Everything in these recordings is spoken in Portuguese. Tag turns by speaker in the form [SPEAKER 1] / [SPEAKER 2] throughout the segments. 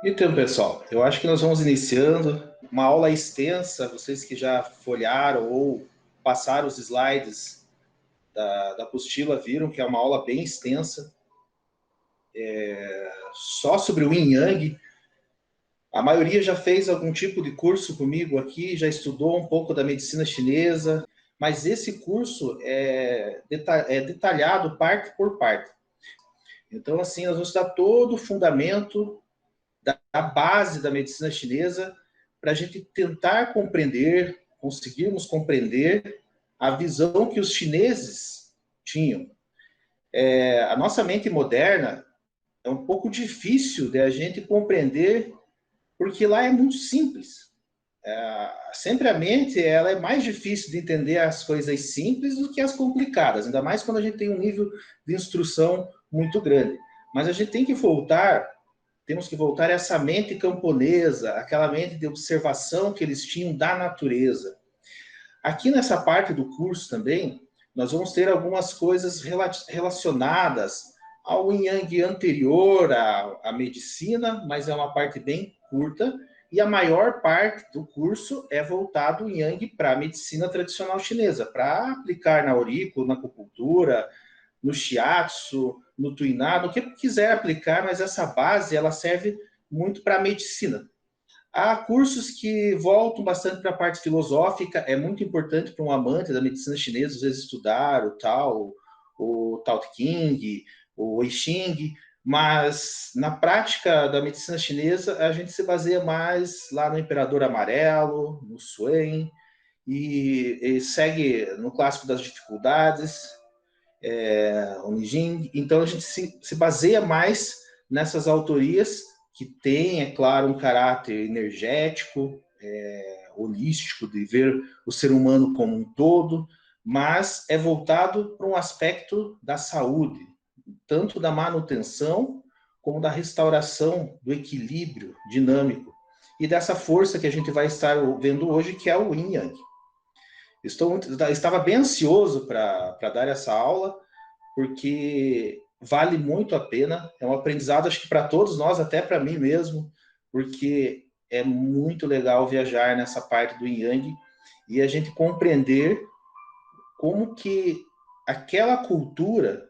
[SPEAKER 1] Então, pessoal, eu acho que nós vamos iniciando uma aula extensa. Vocês que já folharam ou passaram os slides da apostila viram que é uma aula bem extensa, só sobre o Yin Yang. A maioria já fez algum tipo de curso comigo aqui, já estudou um pouco da medicina chinesa, mas esse curso é detalhado parte por parte. Então, assim, nós vamos dar todo o fundamento da base da medicina chinesa para a gente tentar compreender, conseguirmos compreender a visão que os chineses tinham. A nossa mente moderna é um pouco difícil de a gente compreender, porque lá é muito simples. Sempre a mente ela é mais difícil de entender as coisas simples do que as complicadas, ainda mais quando a gente tem um nível de instrução muito grande. Mas a gente tem que voltar temos que voltar a essa mente camponesa, aquela mente de observação que eles tinham da natureza. Aqui nessa parte do curso também, nós vamos ter algumas coisas relacionadas ao Yin Yang anterior à medicina, mas é uma parte bem curta, e a maior parte do curso é voltado o Yang para a medicina tradicional chinesa, para aplicar na aurícula, na acupuntura, no shiatsu, no tuiná, no que quiser aplicar, mas essa base ela serve muito para a medicina. Há cursos que voltam bastante para a parte filosófica, é muito importante para um amante da medicina chinesa, às vezes estudar o Tao Te Ching, o Wei Xing, mas na prática da medicina chinesa a gente se baseia mais lá no Imperador Amarelo, no Suen, e segue no clássico das dificuldades, o Nijing. Então a gente se baseia mais nessas autorias que têm, é claro, um caráter energético, holístico, de ver o ser humano como um todo, mas é voltado para um aspecto da saúde, tanto da manutenção como da restauração do equilíbrio dinâmico e dessa força que a gente vai estar vendo hoje, que é o Yin Yang. Estava bem ansioso para dar essa aula, porque vale muito a pena. É um aprendizado, acho que para todos nós, até para mim mesmo, porque é muito legal viajar nessa parte do Yin Yang e a gente compreender como que aquela cultura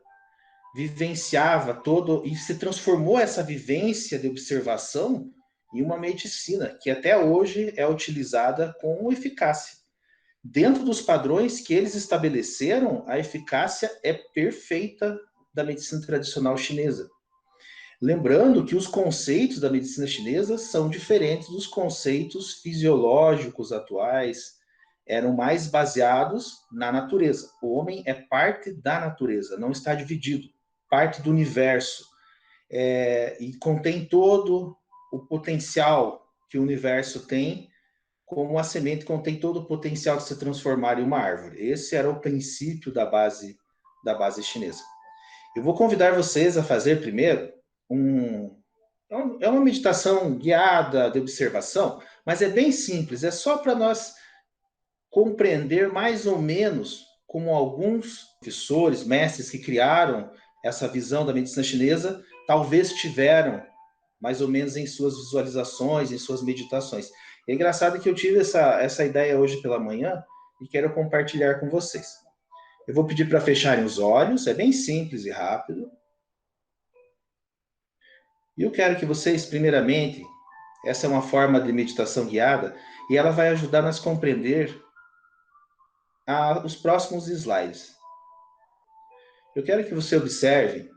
[SPEAKER 1] vivenciava todo e se transformou essa vivência de observação em uma medicina que até hoje é utilizada com eficácia. Dentro dos padrões que eles estabeleceram, a eficácia é perfeita da medicina tradicional chinesa. Lembrando que os conceitos da medicina chinesa são diferentes dos conceitos fisiológicos atuais, eram mais baseados na natureza. O homem é parte da natureza, não está dividido, parte do universo, e contém todo o potencial que o universo tem, como a semente contém todo o potencial de se transformar em uma árvore. Esse era o princípio da base chinesa. Eu vou convidar vocês a fazer primeiro uma meditação guiada de observação, mas é bem simples, é só para nós compreender mais ou menos como alguns professores, mestres que criaram essa visão da medicina chinesa, talvez tiveram mais ou menos em suas visualizações, em suas meditações. É engraçado que eu tive essa ideia hoje pela manhã e quero compartilhar com vocês. Eu vou pedir para fecharem os olhos, é bem simples e rápido. E eu quero que vocês, primeiramente, essa é uma forma de meditação guiada e ela vai ajudar nós a compreender os próximos slides. Eu quero que você observe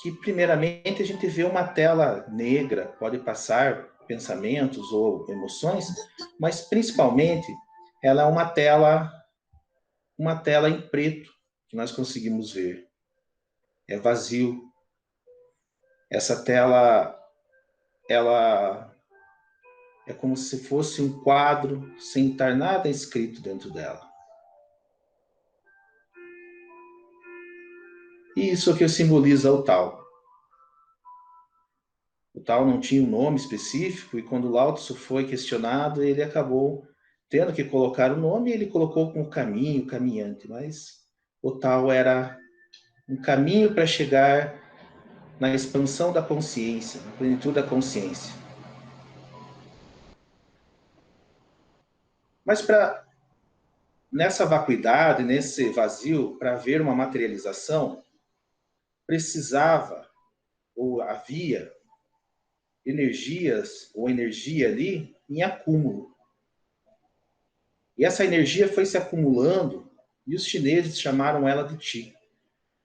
[SPEAKER 1] que, primeiramente, a gente vê uma tela negra, pode passar pensamentos ou emoções, mas, principalmente, ela é uma tela em preto, que nós conseguimos ver. É vazio. Essa tela, ela é como se fosse um quadro sem estar nada escrito dentro dela. E isso é o que simboliza o Tao. O Tao não tinha um nome específico e quando Lao Tzu foi questionado, ele acabou tendo que colocar o nome e ele colocou como caminho, caminhante, mas o Tao era um caminho para chegar na expansão da consciência, na plenitude da consciência. Mas nessa vacuidade, nesse vazio, para haver uma materialização, precisava, ou havia, energias, ou energia ali, em acúmulo. E essa energia foi se acumulando, e os chineses chamaram ela de Qi.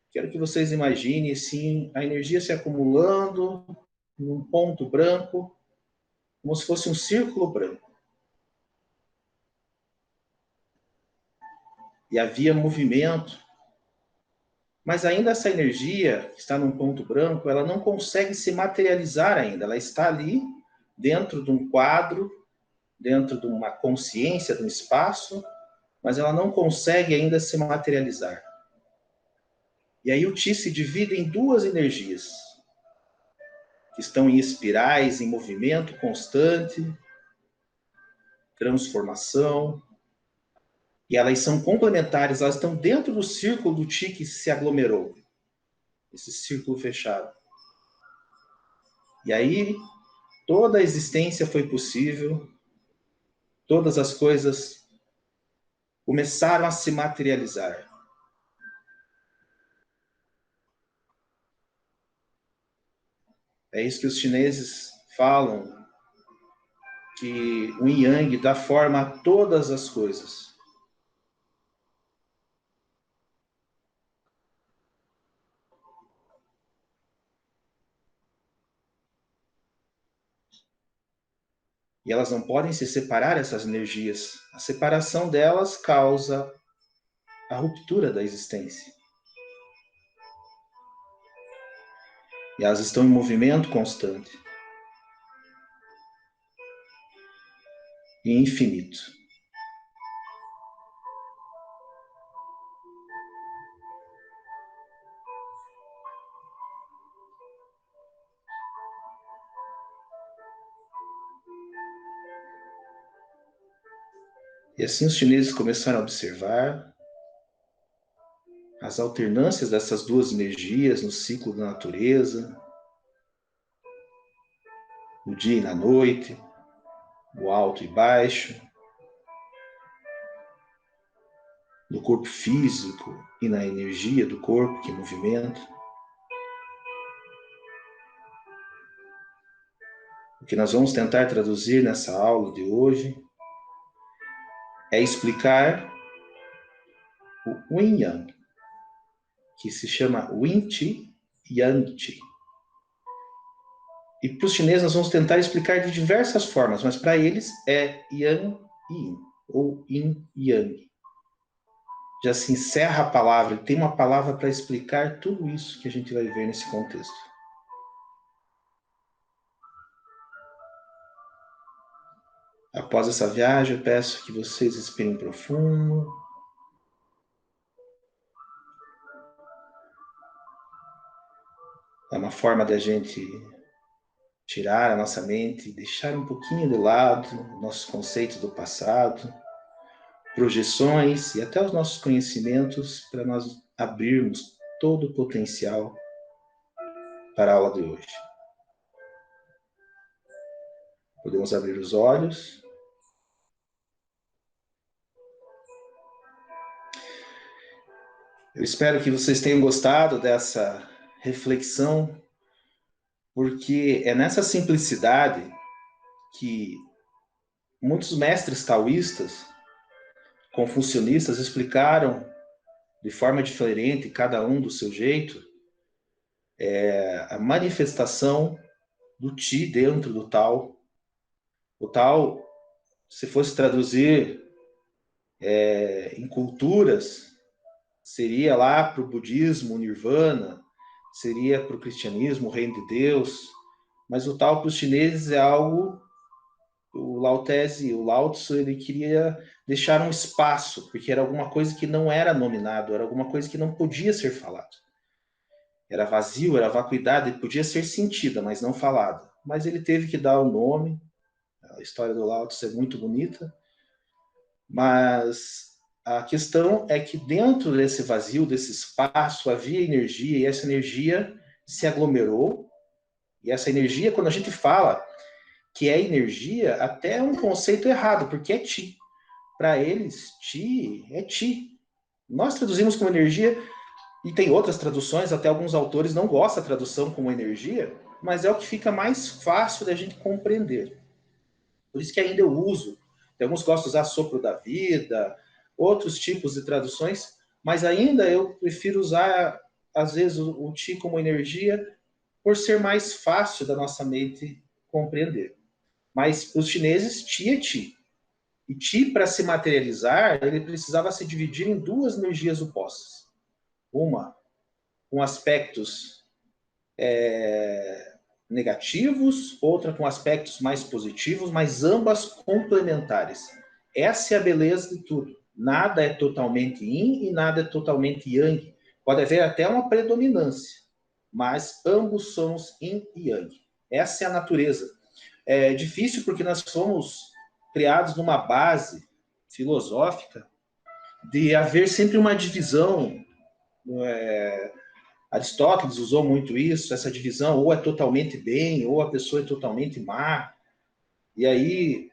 [SPEAKER 1] Quero que vocês imaginem, assim, a energia se acumulando num ponto branco, como se fosse um círculo branco. E havia movimento, mas ainda essa energia que está num ponto branco, ela não consegue se materializar ainda. Ela está ali, dentro de um quadro, dentro de uma consciência, de um espaço, mas ela não consegue ainda se materializar. E aí o Qi se divide em duas energias, que estão em espirais, em movimento constante, transformação, e elas são complementares, elas estão dentro do círculo do Qi que se aglomerou, esse círculo fechado. E aí toda a existência foi possível, todas as coisas começaram a se materializar. É isso que os chineses falam, que o Yin Yang dá forma a todas as coisas. E elas não podem se separar, essas energias. A separação delas causa a ruptura da existência. E elas estão em movimento constante e infinito. E assim os chineses começaram a observar as alternâncias dessas duas energias no ciclo da natureza, no dia e na noite, o alto e baixo, no corpo físico e na energia do corpo que movimenta. O que nós vamos tentar traduzir nessa aula de hoje é explicar o Yin Yang, que se chama Yin Qi Yang Qi. E para os chineses nós vamos tentar explicar de diversas formas, mas para eles é Yang Yin, ou Yin Yang. Já se encerra a palavra, e tem uma palavra para explicar tudo isso que a gente vai ver nesse contexto. Após essa viagem, eu peço que vocês respirem profundo. É uma forma da gente tirar a nossa mente, deixar um pouquinho de lado nossos conceitos do passado, projeções e até os nossos conhecimentos para nós abrirmos todo o potencial para a aula de hoje. Podemos abrir os olhos. Eu espero que vocês tenham gostado dessa reflexão, porque é nessa simplicidade que muitos mestres taoístas, confucionistas, explicaram de forma diferente, cada um do seu jeito, a manifestação do Qi dentro do Tao. O Tao, se fosse traduzir em culturas, seria lá para o budismo, o nirvana, seria para o cristianismo, o reino de Deus, mas o Tao para os chineses é algo, o Lao Tse, o Lao Tzu, ele queria deixar um espaço, porque era alguma coisa que não era nominado, era alguma coisa que não podia ser falado. Era vazio, era vacuidade, podia ser sentida, mas não falada. Mas ele teve que dar o nome. A história do Lao Tzu é muito bonita, mas a questão é que dentro desse vazio, desse espaço, havia energia, e essa energia se aglomerou, e essa energia, quando a gente fala que é energia, até é um conceito errado, porque é Ti. Para eles, Ti é Ti. Nós traduzimos como energia, e tem outras traduções, até alguns autores não gostam da tradução como energia, mas é o que fica mais fácil da gente compreender. Por isso que ainda eu uso. Tem alguns gostam de usar sopro da vida, outros tipos de traduções, mas ainda eu prefiro usar, às vezes, o Ti como energia, por ser mais fácil da nossa mente compreender. Mas para os chineses, Ti é Ti. E Ti, para se materializar, ele precisava se dividir em duas energias opostas. Uma com aspectos negativos, outra com aspectos mais positivos, mas ambas complementares. Essa é a beleza de tudo. Nada é totalmente yin e nada é totalmente yang. Pode haver até uma predominância, mas ambos somos yin e yang. Essa é a natureza. É difícil porque nós fomos criados numa base filosófica de haver sempre uma divisão. Aristóteles usou muito isso, essa divisão, ou é totalmente bem, ou a pessoa é totalmente má. E aí,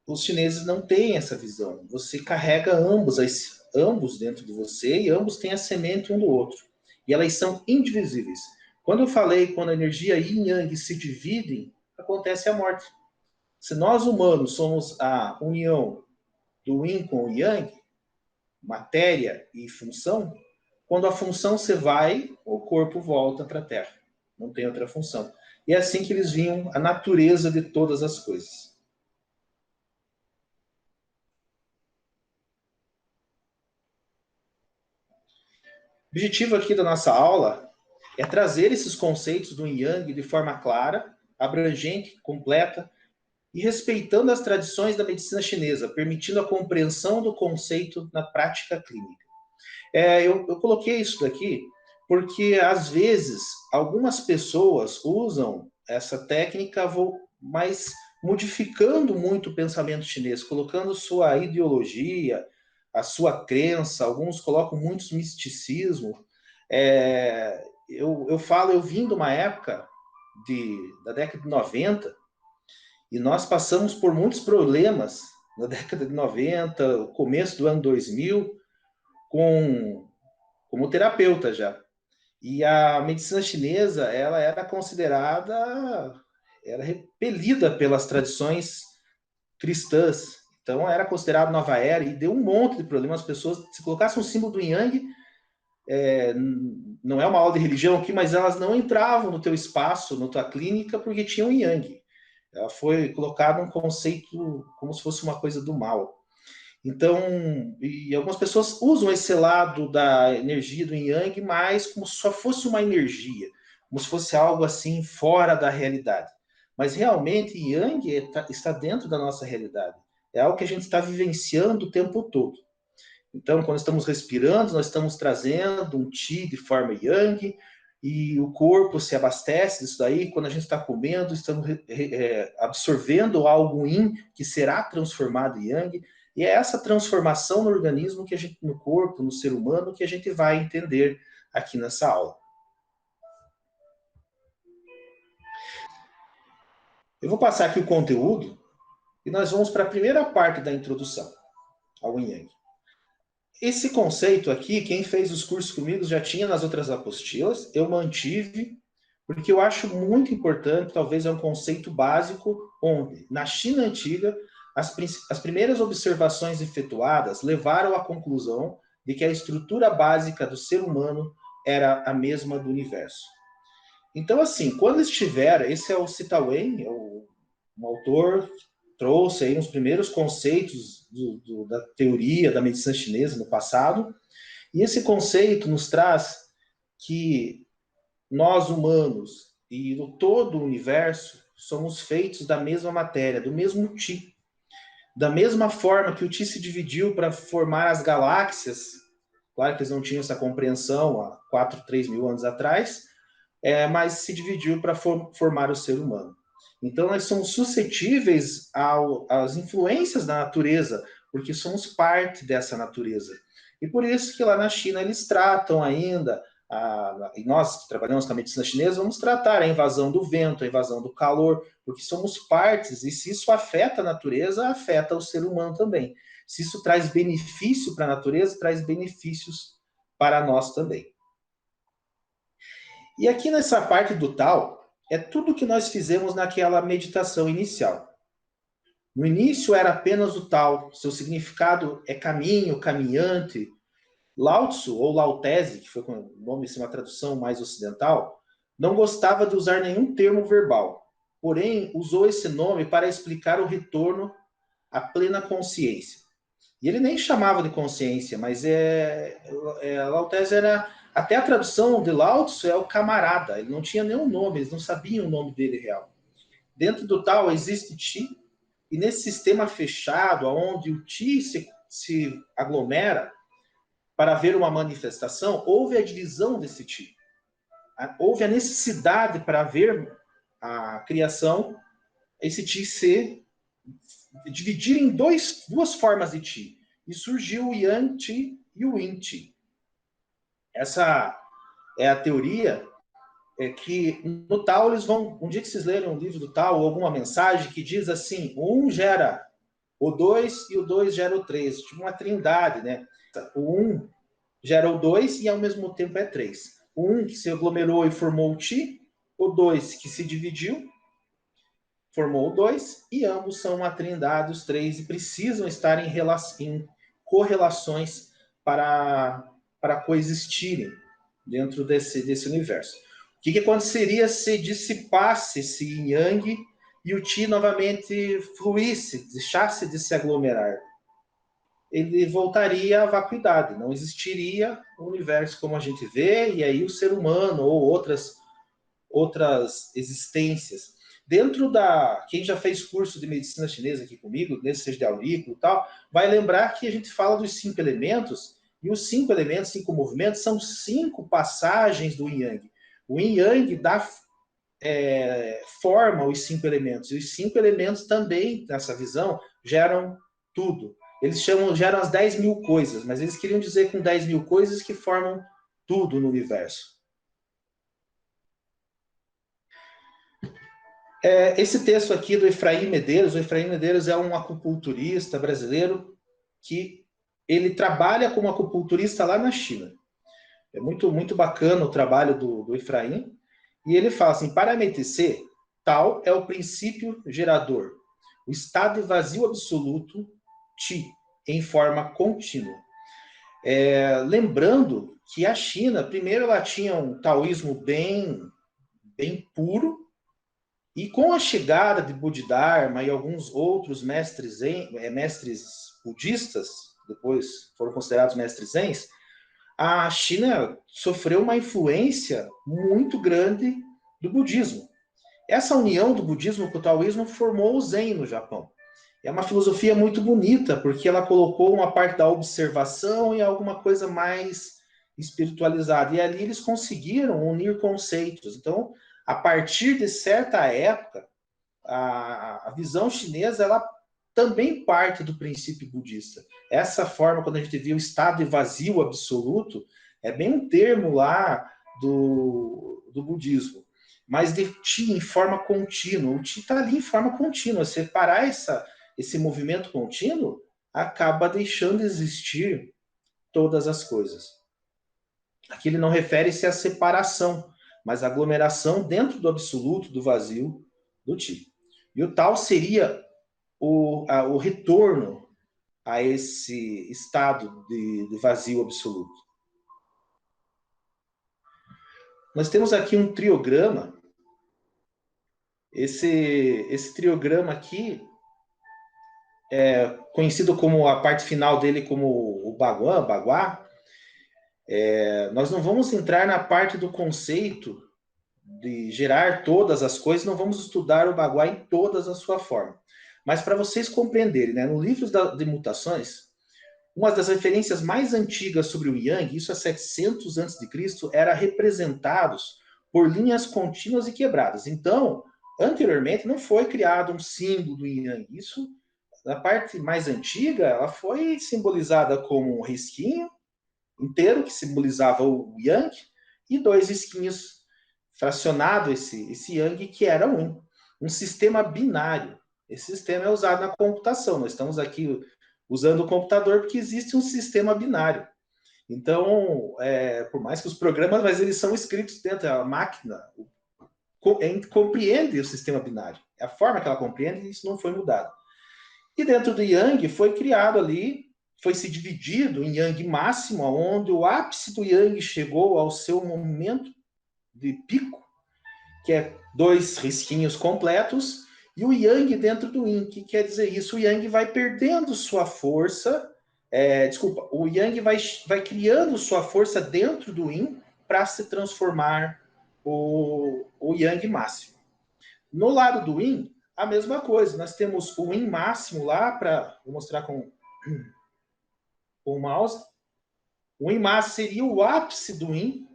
[SPEAKER 1] os chineses não têm essa visão. Você carrega ambos dentro de você e ambos têm a semente um do outro. E elas são indivisíveis. Quando eu falei, quando a energia yin e yang se dividem, acontece a morte. Se nós humanos somos a união do yin com o yang, matéria e função, quando a função se vai, o corpo volta para a Terra. Não tem outra função. E é assim que eles viam a natureza de todas as coisas. O objetivo aqui da nossa aula é trazer esses conceitos do Yin Yang de forma clara, abrangente, completa e respeitando as tradições da medicina chinesa, permitindo a compreensão do conceito na prática clínica. Eu coloquei isso daqui porque, às vezes, algumas pessoas usam essa técnica, mas modificando muito o pensamento chinês, colocando sua ideologia, a sua crença, alguns colocam muitos misticismo. Eu vim de uma época da década de 90 e nós passamos por muitos problemas na década de 90, começo do ano 2000, como terapeuta já. E a medicina chinesa, ela era considerada, era repelida pelas tradições cristãs. Então, era considerado nova era e deu um monte de problemas. As pessoas, se colocasse um símbolo do Yang, não é uma aula de religião aqui, mas elas não entravam no teu espaço, na tua clínica, porque tinham Yang. Ela foi colocada um conceito como se fosse uma coisa do mal. Então, e algumas pessoas usam esse lado da energia do Yang, mas como se só fosse uma energia, como se fosse algo assim fora da realidade. Mas realmente Yang está dentro da nossa realidade. É algo que a gente está vivenciando o tempo todo. Então, quando estamos respirando, nós estamos trazendo um Qi de forma Yang, e o corpo se abastece disso daí. Quando a gente está comendo, estamos absorvendo algo Yin que será transformado em Yang. E é essa transformação no organismo, no corpo, no ser humano, que a gente vai entender aqui nessa aula. Eu vou passar aqui o conteúdo e nós vamos para a primeira parte da introdução ao Yin Yang. Esse conceito aqui, quem fez os cursos comigo já tinha nas outras apostilas, eu mantive, porque eu acho muito importante, talvez é um conceito básico, onde, na China antiga, as primeiras observações efetuadas levaram à conclusão de que a estrutura básica do ser humano era a mesma do universo. Então, assim, quando estiver, esse é o Sita Wen, um autor, trouxe aí uns primeiros conceitos da teoria da medicina chinesa no passado, e esse conceito nos traz que nós humanos e todo o universo somos feitos da mesma matéria, do mesmo Qi. Da mesma forma que o Qi se dividiu para formar as galáxias, claro que eles não tinham essa compreensão há 4, 3 mil anos atrás, mas se dividiu para formar o ser humano. Então, nós somos suscetíveis às influências da natureza, porque somos parte dessa natureza. E por isso que lá na China eles tratam ainda e nós que trabalhamos com a medicina chinesa, vamos tratar a invasão do vento, a invasão do calor, porque somos partes, e se isso afeta a natureza, afeta o ser humano também. Se isso traz benefício para a natureza, traz benefícios para nós também. E aqui nessa parte do Tao, é tudo que nós fizemos naquela meditação inicial. No início era apenas o Tao, seu significado é caminho, caminhante. Lao Tzu, ou Lao Tse, que foi o nome, uma tradução mais ocidental, não gostava de usar nenhum termo verbal, porém usou esse nome para explicar o retorno à plena consciência. E ele nem chamava de consciência, mas Lao Tse era... Até a tradução de Lao Tzu é o camarada, ele não tinha nenhum nome, eles não sabiam o nome dele real. Dentro do Tao existe Qi, e nesse sistema fechado, onde o Qi se aglomera para ver uma manifestação, houve a divisão desse Qi. Houve a necessidade para ver a criação, esse Qi se dividir em duas formas de Qi. E surgiu o Yang Qi e o Yin Qi. Essa é a teoria que no Tao eles vão... Um dia que vocês lerem um livro do Tao ou alguma mensagem que diz assim, o 1 gera o 2 e o 2 gera o 3. Tipo uma trindade, né? O 1 gera o 2 e ao mesmo tempo é 3. O 1 que se aglomerou e formou o Qi, o 2 que se dividiu, formou o 2, e ambos são uma trindade, os três, e precisam estar em correlações para coexistirem dentro desse universo. O que aconteceria se dissipasse esse yin-yang e o Qi novamente fluísse, deixasse de se aglomerar? Ele voltaria à vacuidade, não existiria o universo como a gente vê, e aí o ser humano ou outras existências. Dentro da... Quem já fez curso de medicina chinesa aqui comigo, nesse seja de aurículo e tal, vai lembrar que a gente fala dos 5 elementos, e os 5 elementos, 5 movimentos, são 5 passagens do Yin-Yang. O Yin-Yang dá forma aos 5 elementos, e os 5 elementos também, nessa visão, geram tudo. Eles geram as 10 mil coisas, mas eles queriam dizer com 10 mil coisas que formam tudo no universo. Esse texto aqui do Efraim Medeiros, o Efraim Medeiros é um acupunturista brasileiro que ele trabalha como acupunturista lá na China. É muito, muito bacana o trabalho do Efraim. E ele fala assim, para a MTC, Tao é o princípio gerador, o estado de vazio absoluto, Qi, em forma contínua. Lembrando que a China, primeiro ela tinha um taoísmo bem puro, e com a chegada de Bodhidharma e alguns outros mestres budistas, depois foram considerados mestres zens, a China sofreu uma influência muito grande do budismo. Essa união do budismo com o taoísmo formou o Zen no Japão. É uma filosofia muito bonita, porque ela colocou uma parte da observação e alguma coisa mais espiritualizada. E ali eles conseguiram unir conceitos. Então, a partir de certa época, a visão chinesa ela também parte do princípio budista. Essa forma, quando a gente vê o estado de vazio absoluto, é bem um termo lá do budismo. Mas de Qi em forma contínua. O Qi está ali em forma contínua. Separar esse movimento contínuo acaba deixando de existir todas as coisas. Aqui ele não refere-se à separação, mas à aglomeração dentro do absoluto, do vazio, do Qi. E o Tao seria o retorno a esse estado de vazio absoluto. Nós temos aqui um triograma. Esse triograma aqui é conhecido como a parte final dele como o Baguá. Nós não vamos entrar na parte do conceito de gerar todas as coisas, não vamos estudar o Baguá em todas a sua forma. Mas para vocês compreenderem, né, no livro de Mutações, uma das referências mais antigas sobre o Yang, isso há 700 a.C., era representados por linhas contínuas e quebradas. Então, anteriormente, não foi criado um símbolo do Yang. Isso, na parte mais antiga, ela foi simbolizada como um risquinho inteiro, que simbolizava o Yang, e 2 risquinhos fracionado esse yang, que era o yin. Um sistema binário. Esse sistema é usado na computação. Nós estamos aqui usando o computador porque existe um sistema binário. Então, por mais que os programas, mas eles são escritos dentro da máquina, compreende o sistema binário. É a forma que ela compreende, e isso não foi mudado. E dentro do yang foi criado ali, foi se dividido em yang máximo, onde o ápice do yang chegou ao seu momento de pico, que é 2 risquinhos completos, e o yang dentro do yin, que quer dizer isso, o yang vai perdendo sua força, o yang vai criando sua força dentro do yin para se transformar o yang máximo. No lado do yin, a mesma coisa, nós temos o yin máximo lá, vou mostrar com o mouse, o yin máximo seria o ápice do yin,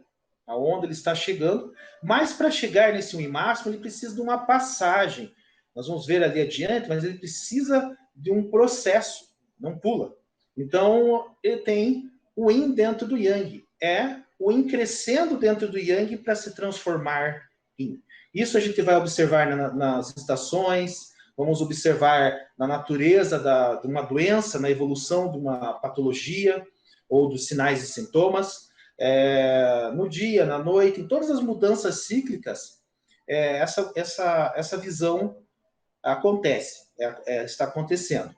[SPEAKER 1] aonde ele está chegando, mas para chegar nesse yin máximo, ele precisa de uma passagem. Nós vamos ver ali adiante, mas ele precisa de um processo, não pula. Então, ele tem o yin dentro do yang. É o yin crescendo dentro do yang para se transformar em. Isso a gente vai observar nas estações, vamos observar na natureza de uma doença, na evolução de uma patologia, ou dos sinais e sintomas. No dia, na noite, em todas as mudanças cíclicas, essa visão acontece, está acontecendo.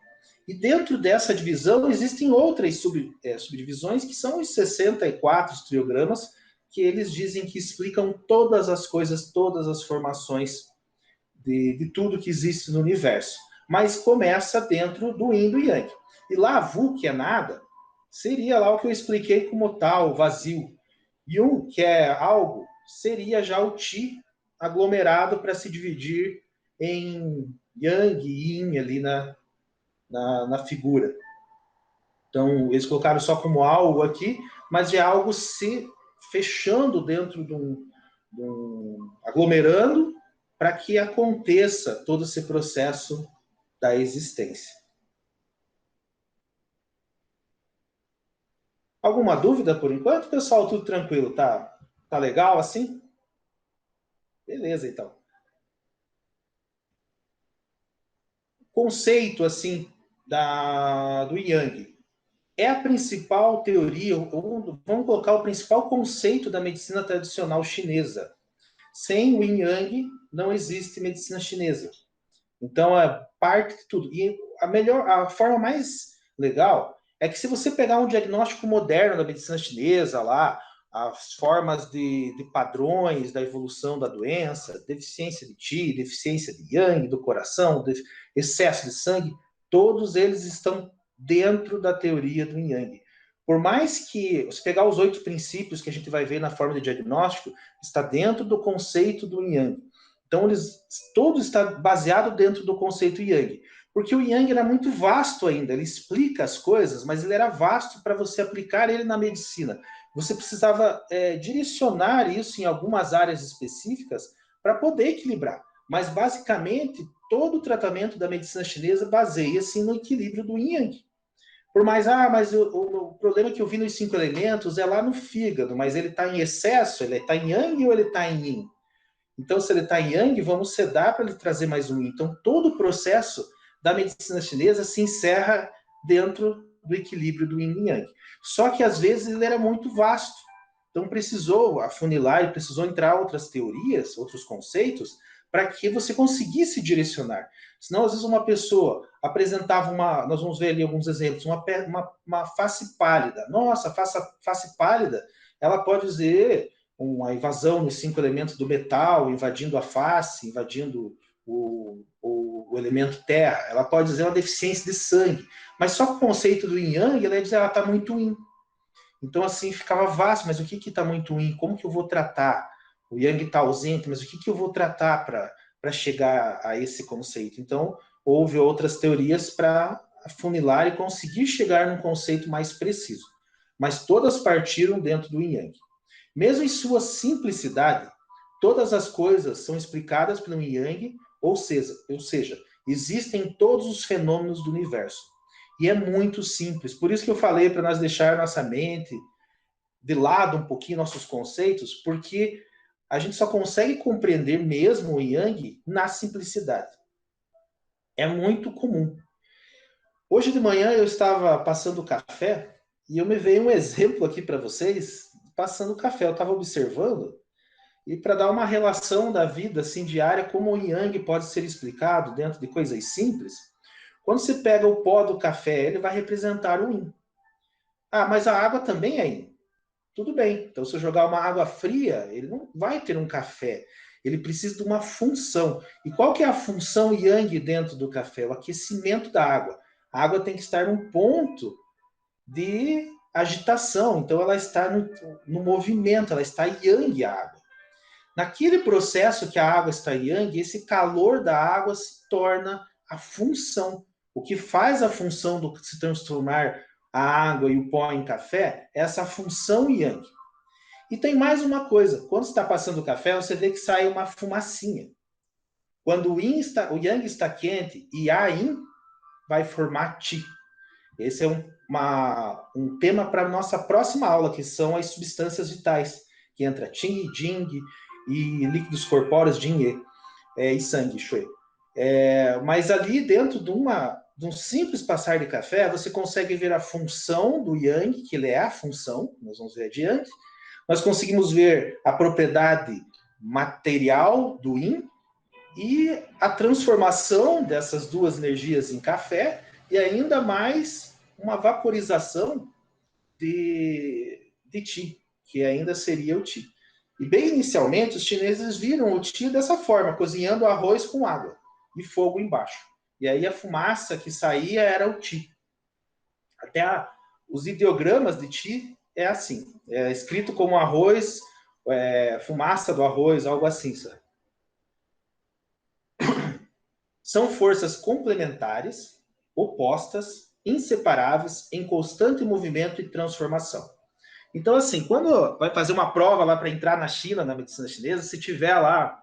[SPEAKER 1] E dentro dessa divisão existem outras subdivisões, que são os 64 triogramas, que eles dizem que explicam todas as coisas, todas as formações de tudo que existe no universo. Mas começa dentro do yin e do yang. E lá, Vu, que é nada, seria lá o que eu expliquei como tal, vazio. Yun, que é algo, seria já o Ti aglomerado para se dividir em Yang e Yin ali na figura. Então, eles colocaram só como algo aqui, mas é algo se fechando dentro de um aglomerando para que aconteça todo esse processo da existência. Alguma dúvida por enquanto, pessoal? Tudo tranquilo? Tá legal assim? Beleza, então. Conceito, assim, do Yang. É a principal teoria, vamos colocar o principal conceito da medicina tradicional chinesa. Sem o Yin Yang, não existe medicina chinesa. Então, é parte de tudo. E a forma mais legal é que se você pegar um diagnóstico moderno da medicina chinesa lá, as formas de padrões da evolução da doença, deficiência de Qi, deficiência de Yang, do coração, excesso de sangue, todos eles estão dentro da teoria do Yin Yang. Por mais que, se pegar os 8 princípios que a gente vai ver na forma de diagnóstico, está dentro do conceito do Yin Yang. Então, todo está baseado dentro do conceito Yang. Porque o Yang era muito vasto ainda, ele explica as coisas, mas ele era vasto para você aplicar ele na medicina. Você precisava direcionar isso em algumas áreas específicas para poder equilibrar. Mas, basicamente, todo o tratamento da medicina chinesa baseia-se no equilíbrio do Yin Yang. Por mais, mas o problema que eu vi nos 5 elementos é lá no fígado, mas ele está em excesso, ele está em Yang ou ele está em Yin? Então, se ele está em Yang, vamos sedar para ele trazer mais um Yin. Então, todo o processo da medicina chinesa se encerra dentro do equilíbrio do Yin e Yang. Só que, às vezes, ele era muito vasto. Então, precisou afunilar e precisou entrar outras teorias, outros conceitos, para que você conseguisse direcionar. Senão, às vezes, uma pessoa apresentava nós vamos ver ali alguns exemplos, uma face pálida. Nossa, face pálida, ela pode dizer uma invasão nos 5 elementos do metal, invadindo a face, invadindo o elemento terra. Ela pode dizer uma deficiência de sangue. Mas só com o conceito do yin yang, ela ia dizer, ela está muito yin. Então, assim, ficava vasto, mas o que está muito yin? Como que eu vou tratar? O yang está ausente, mas o que eu vou tratar para chegar a esse conceito? Então, houve outras teorias para afunilar e conseguir chegar num conceito mais preciso. Mas todas partiram dentro do yin yang. Mesmo em sua simplicidade, todas as coisas são explicadas pelo Yin Yang, ou seja, existem todos os fenômenos do universo. E é muito simples. Por isso que eu falei para nós deixar nossa mente de lado um pouquinho nossos conceitos, porque a gente só consegue compreender mesmo o Yang na simplicidade. É muito comum. Hoje de manhã eu estava passando café e eu me veio um exemplo aqui para vocês, passando café. Eu estava observando e para dar uma relação da vida assim diária, como o Yang pode ser explicado dentro de coisas simples. Quando você pega o pó do café, ele vai representar o Yin. Ah, mas a água também é Yin. Tudo bem. Então, se eu jogar uma água fria, ele não vai ter um café. Ele precisa de uma função. E qual que é a função Yang dentro do café? O aquecimento da água. A água tem que estar num ponto de agitação. Então, ela está no movimento, ela está Yang a água. Naquele processo que a água está Yang, esse calor da água se torna a função. O que faz a função do se transformar a água e o pó em café é essa função Yang. E tem mais uma coisa. Quando você está passando o café, você vê que sai uma fumacinha. Quando o Yang está quente e a Yin vai formar Qi. Esse é um tema para a nossa próxima aula, que são as substâncias vitais, que entra Qi, Jing e líquidos corpóreos, Jing e sangue, Shui. Mas ali dentro de um simples passar de café, você consegue ver a função do Yang, que ele é a função, nós vamos ver adiante. Nós conseguimos ver a propriedade material do Yin e a transformação dessas duas energias em café e ainda mais uma vaporização de Qi, que ainda seria o Qi. E bem inicialmente, os chineses viram o Qi dessa forma, cozinhando arroz com água e fogo embaixo. E aí a fumaça que saía era o Qi. Até os ideogramas de Qi é assim, é escrito como arroz, fumaça do arroz, algo assim, sabe? São forças complementares, opostas, inseparáveis, em constante movimento e transformação. Então, assim, quando vai fazer uma prova lá para entrar na China, na medicina chinesa, se tiver lá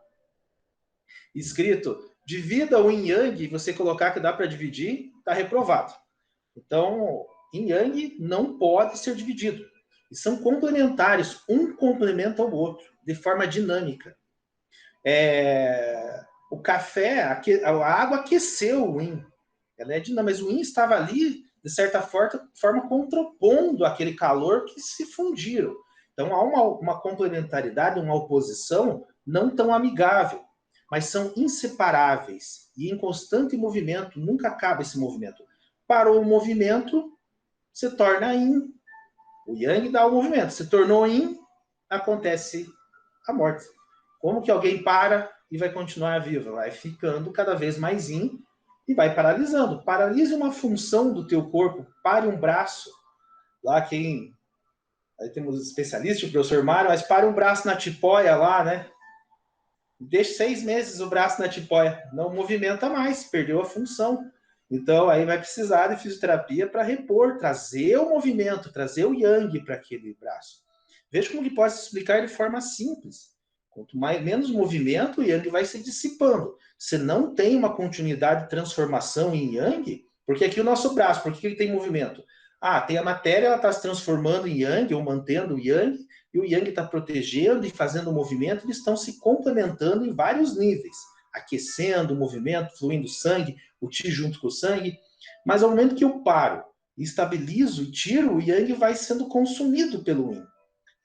[SPEAKER 1] escrito divida o yin yang e você colocar que dá para dividir, está reprovado. Então, yin yang não pode ser dividido. E são complementares, um complementa ao outro, de forma dinâmica. O café, a água aqueceu o yin. Ela é dinâmica, mas o yin estava ali, de certa forma, contrapondo aquele calor que se fundiram. Então, há uma complementaridade, uma oposição não tão amigável, mas são inseparáveis e em constante movimento, nunca acaba esse movimento. Parou o movimento, se torna yin. O yang dá o movimento. Se tornou yin, acontece a morte. Como que alguém para e vai continuar vivo? Vai ficando cada vez mais yin e vai paralisando. Paralise uma função do teu corpo, pare um braço. Lá aí temos especialistas, o professor Mário, mas pare um braço na tipóia lá, né? Deixe 6 meses o braço na tipóia. Não movimenta mais, perdeu a função. Então, aí vai precisar de fisioterapia para repor, trazer o movimento, trazer o yang para aquele braço. Veja como que pode se explicar de forma simples. Quanto menos movimento, o yang vai se dissipando. Se não tem uma continuidade de transformação em yang, porque aqui o nosso braço, por que ele tem movimento? Tem a matéria, ela está se transformando em yang, ou mantendo o yang, e o yang está protegendo e fazendo o movimento, eles estão se complementando em vários níveis, aquecendo o movimento, fluindo sangue, o Qi junto com o sangue, mas ao momento que eu paro, estabilizo e tiro, o yang vai sendo consumido pelo yin.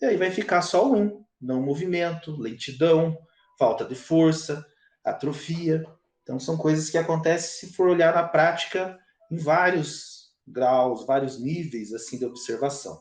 [SPEAKER 1] E aí vai ficar só o yin, não movimento, lentidão, falta de força, atrofia. Então são coisas que acontecem se for olhar na prática em vários graus, vários níveis assim de observação.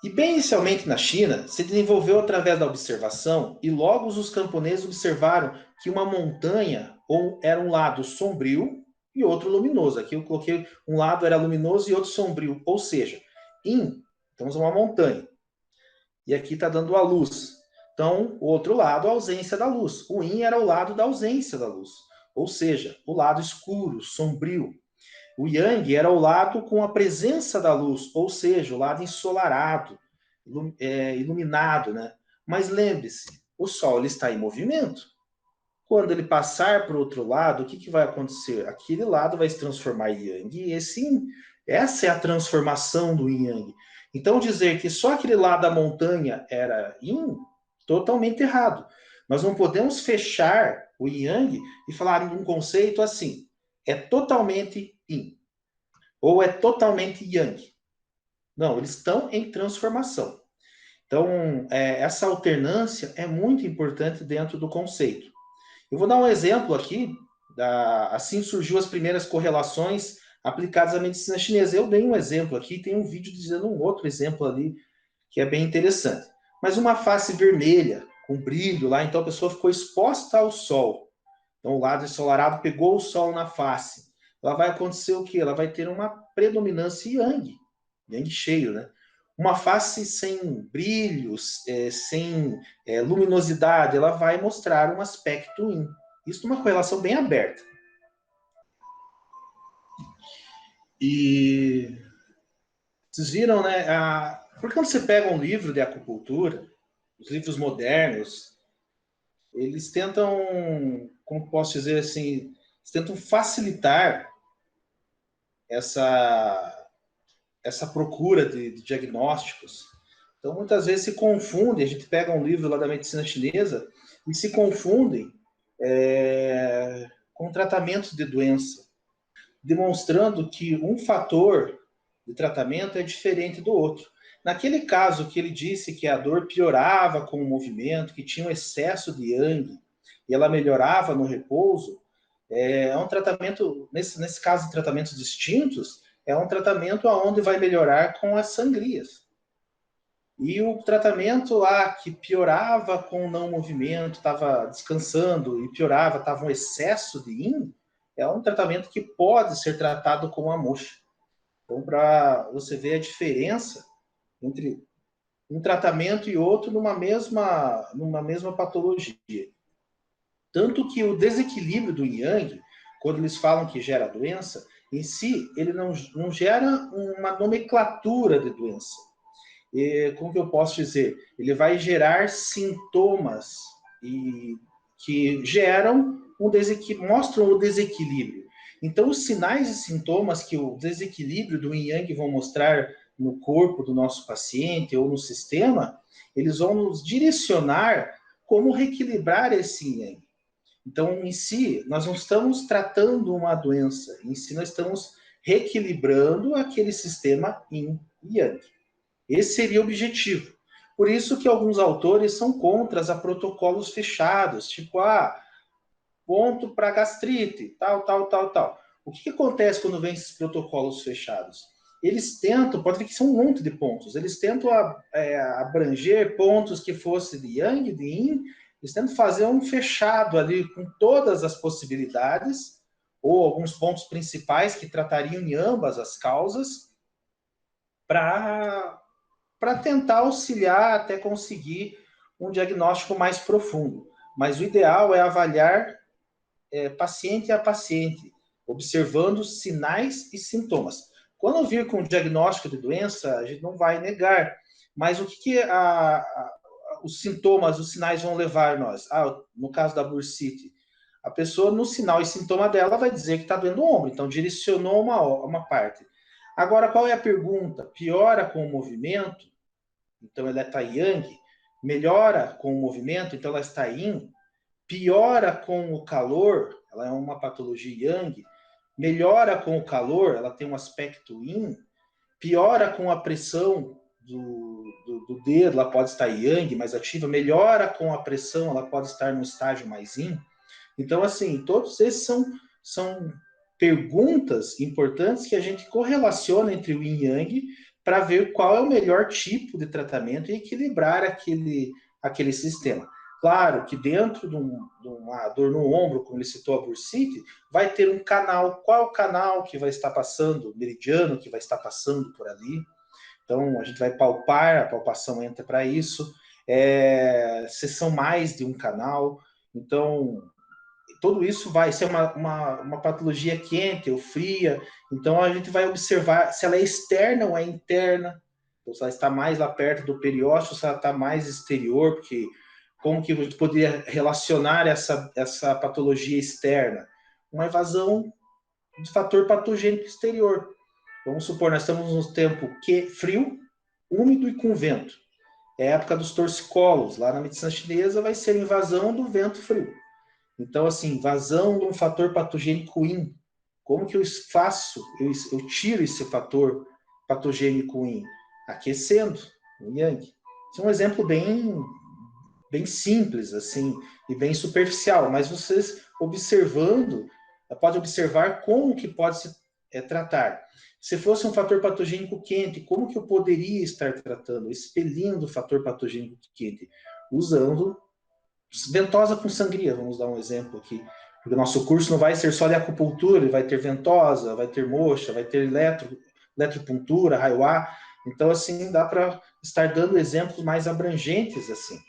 [SPEAKER 1] E bem inicialmente na China, se desenvolveu através da observação e logo os camponeses observaram que uma montanha era um lado sombrio e outro luminoso. Aqui eu coloquei um lado era luminoso e outro sombrio, ou seja, Yin, temos uma montanha. E aqui está dando a luz. Então, o outro lado, a ausência da luz. O Yin era o lado da ausência da luz, ou seja, o lado escuro, sombrio. O Yang era o lado com a presença da luz, ou seja, o lado ensolarado, iluminado, né? Mas lembre-se, o Sol ele está em movimento. Quando ele passar para o outro lado, o que vai acontecer? Aquele lado vai se transformar em Yang e esse Essa é a transformação do yin yang. Então, dizer que só aquele lado da montanha era yin, totalmente errado. Nós não podemos fechar o yin yang e falar um conceito assim, é totalmente yin, ou é totalmente yang. Não, eles estão em transformação. Então, essa alternância é muito importante dentro do conceito. Eu vou dar um exemplo aqui, assim surgiu as primeiras correlações aplicadas à medicina chinesa. Eu dei um exemplo aqui, tem um vídeo dizendo um outro exemplo ali, que é bem interessante. Mas uma face vermelha, com brilho lá, então a pessoa ficou exposta ao sol. Então o lado ensolarado pegou o sol na face. Ela vai acontecer o quê? Ela vai ter uma predominância yang, yang cheio, né? Uma face sem brilhos, sem luminosidade, ela vai mostrar um aspecto yin. Isso numa correlação bem aberta. E vocês viram, né? Porque quando você pega um livro de acupuntura, os livros modernos, eles tentam, como posso dizer assim, eles tentam facilitar essa procura de diagnósticos. Então, muitas vezes se confundem, a gente pega um livro lá da medicina chinesa e se confundem com tratamentos de doença, demonstrando que um fator de tratamento é diferente do outro. Naquele caso que ele disse que a dor piorava com o movimento, que tinha um excesso de yang e ela melhorava no repouso, é um tratamento, nesse caso de tratamentos distintos, é um tratamento onde vai melhorar com as sangrias. E o tratamento lá que piorava com o não movimento, estava descansando e piorava, estava um excesso de yin, é um tratamento que pode ser tratado com a moxa. Então, para você ver a diferença entre um tratamento e outro numa mesma patologia. Tanto que o desequilíbrio do yang, quando eles falam que gera doença, em si, ele não gera uma nomenclatura de doença. Como que eu posso dizer? Ele vai gerar sintomas que geram mostram o desequilíbrio. Então, os sinais e sintomas que o desequilíbrio do yin yang vão mostrar no corpo do nosso paciente ou no sistema, eles vão nos direcionar como reequilibrar esse yin yang. Então, em si, nós não estamos tratando uma doença, em si nós estamos reequilibrando aquele sistema yin e yang. Esse seria o objetivo. Por isso que alguns autores são contras a protocolos fechados, tipo, ponto para gastrite, tal. O que acontece quando vem esses protocolos fechados? Eles tentam, pode ver que são um monte de pontos, eles tentam abranger pontos que fossem de yang, de yin, eles tentam fazer um fechado ali com todas as possibilidades, ou alguns pontos principais que tratariam em ambas as causas, para tentar auxiliar até conseguir um diagnóstico mais profundo. Mas o ideal é avaliar paciente a paciente, observando sinais e sintomas. Quando vir com o diagnóstico de doença, a gente não vai negar. Mas o que os sintomas, os sinais vão levar nós? No caso da bursite, a pessoa, no sinal e sintoma dela, vai dizer que está doendo o ombro. Então, direcionou uma parte. Agora, qual é a pergunta? Piora com o movimento? Então, ela está yang. Melhora com o movimento? Então, ela está yin. Piora com o calor? Ela é uma patologia yang. Melhora com o calor? Ela tem um aspecto yin. Piora com a pressão do dedo? Ela pode estar yang, mais ativa. Melhora com a pressão? Ela pode estar no estágio mais yin. Então, assim, todos esses são perguntas importantes que a gente correlaciona entre o yin e yang para ver qual é o melhor tipo de tratamento e equilibrar aquele sistema. Claro que dentro de uma dor no ombro, como ele citou a bursite, vai ter um canal. Qual é o canal que vai estar passando? O meridiano que vai estar passando por ali. Então, a gente vai palpar, a palpação entra para isso. Se são mais de um canal. Então, tudo isso vai ser uma patologia quente ou fria. Então, a gente vai observar se ela é externa ou é interna. Ou se ela está mais lá perto do periósteo, ou se ela está mais exterior, porque como que a gente poderia relacionar essa patologia externa? Uma evasão de fator patogênico exterior. Vamos supor, nós estamos num tempo frio, úmido e com vento. É a época dos torcicolos. Lá na medicina chinesa vai ser invasão do vento frio. Então, assim, invasão de um fator patogênico yin. Como que eu faço? Eu tiro esse fator patogênico yin? Aquecendo o yang. Isso é um exemplo bem simples, assim, e bem superficial, mas vocês observando, pode observar como que pode se tratar. Se fosse um fator patogênico quente, como que eu poderia estar tratando? Expelindo o fator patogênico quente, usando ventosa com sangria, vamos dar um exemplo aqui. Porque o nosso curso não vai ser só de acupuntura, vai ter ventosa, vai ter moxa, vai ter eletropuntura, raiuá. Então, assim, dá para estar dando exemplos mais abrangentes, assim.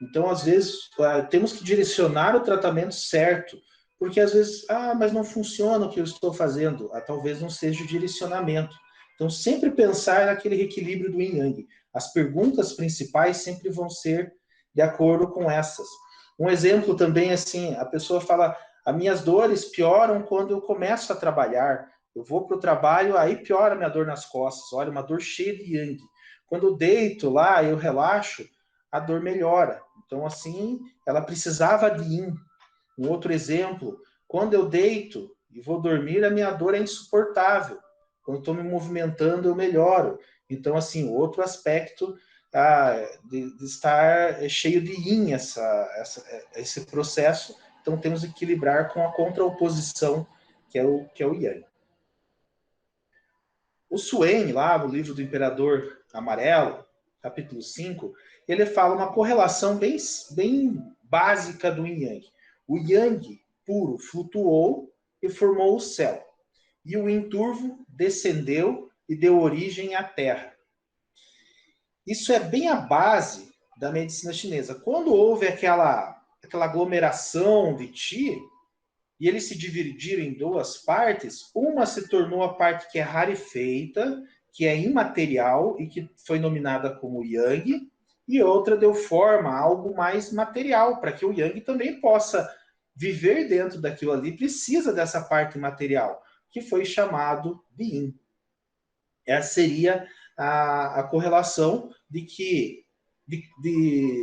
[SPEAKER 1] Então, às vezes, temos que direcionar o tratamento certo, porque às vezes, mas não funciona o que eu estou fazendo. Talvez não seja o direcionamento. Então, sempre pensar naquele equilíbrio do yin yang. As perguntas principais sempre vão ser de acordo com essas. Um exemplo também, assim, a pessoa fala, as minhas dores pioram quando eu começo a trabalhar. Eu vou para o trabalho, aí piora a minha dor nas costas. Olha, uma dor cheia de yang. Quando eu deito lá, eu relaxo, a dor melhora. Então, assim, ela precisava de yin. Um outro exemplo, quando eu deito e vou dormir, a minha dor é insuportável. Quando estou me movimentando, eu melhoro. Então, assim, outro aspecto de estar cheio de yin esse processo. Então, temos que equilibrar com a contraoposição, que é o yang. O Suen, lá no livro do Imperador Amarelo, capítulo 5, ele fala uma correlação bem básica do yin yang. O yang puro flutuou e formou o céu. E o yin turvo descendeu e deu origem à terra. Isso é bem a base da medicina chinesa. Quando houve aquela aglomeração de Qi, e eles se dividiram em duas partes, uma se tornou a parte que é rarefeita, que é imaterial e que foi nominada como Yang, e outra deu forma a algo mais material, para que o Yang também possa viver dentro daquilo ali, precisa dessa parte material, que foi chamado de Yin. Essa seria a correlação de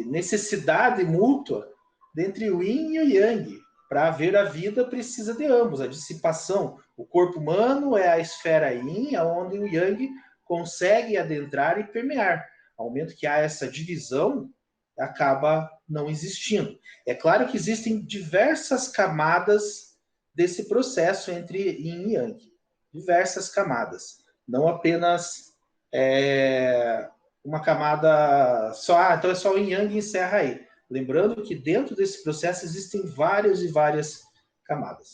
[SPEAKER 1] necessidade mútua entre o Yin e o Yang. Para haver a vida, precisa de ambos. A dissipação, o corpo humano é a esfera Yin, onde o Yang consegue adentrar e permear. Ao momento que há essa divisão, acaba não existindo. É claro que existem diversas camadas desse processo entre Yin e Yang. Diversas camadas. Não apenas uma camada só, então é só o Yin Yang e encerra aí. Lembrando que dentro desse processo existem várias e várias camadas.